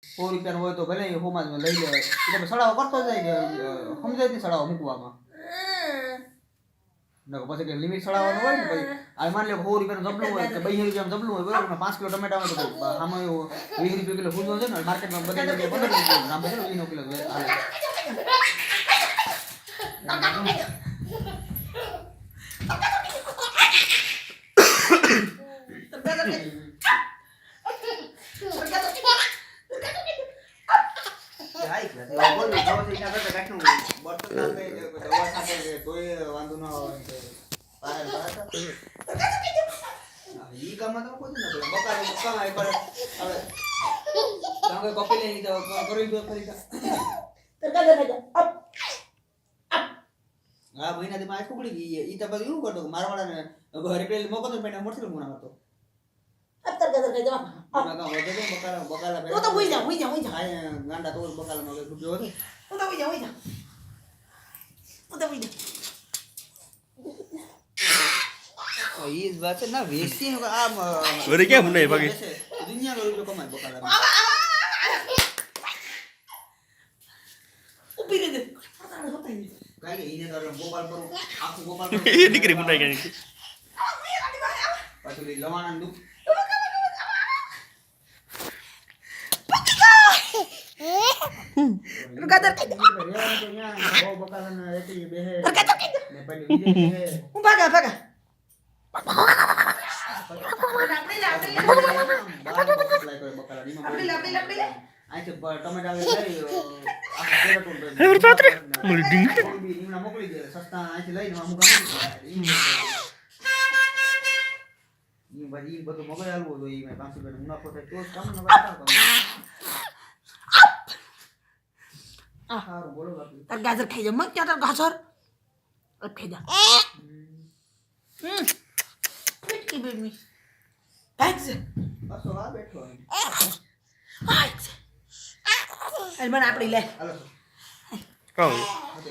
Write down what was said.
₹100 હોય તો ભલે એ હોમાં લઈ લેવાય એટલે સડાવો કરતો જાય કે સમજાય નહીં સડાવો મૂકવામાં પછી કે લિમિટ સડાવવાનું હોય ને પછી આ માની લો ₹100 જબલું હોય કે ₹200 જબલું હોય બરાબર 5 કિલો ટમેટા હોય તો આમાં ₹20 કિલો ફૂલ છે ને માર્કેટમાં બધી જગ્યાએ 15 કિલો નામ છે 20 કિલો હાલે હા મહિનાથી માં ટુકડી ગઈ ઈ તો બધું એવું કરતો મારવાડાને રિપેર મોકો તો પેટા મોટો ગુના હતો અત્તર ગદર કહી દો બકાલા બકાલા તો તો હોઈ જા ગાંડા તો બકાલાનો રૂપિયો હતો તો હોઈ જા ये इस बात से ना वेस्टी आम अरे क्या होना है बाकी दुनिया का रुपये कमाए बकाला ऊपर दे काय इने तो गोपाल पर आखो गोपाल ये डिग्री मुंडाई क्या नहीं पाछुली लवाणा दु गदर कहી દો बकाला ना एटी बेहे गदर કહી દો ने पहले विजय बेहे હું ભાગા बाहर सप्लाई करे बकाला नी લપડી आई से टमाटा ले आखो केरटो अरे मेरे पात्र मुझे डिंग नीमना मोकली दे सस्ता आई से लઈને અમુક ઈ બધી બધું મગજ આલવો તો ઈ મે 500 રૂપિયા મુનાફો થાય તો કામ ન કરતા આ હારું બોલો બાપુ તાર ગાજર ખાઈ જા મત ક્યાં તાર ગાજર ખાઈ જા મીઠી બેબી આઈસે બસો આ બેઠો આઈસે અલ મને આપડી લે હાલો कौन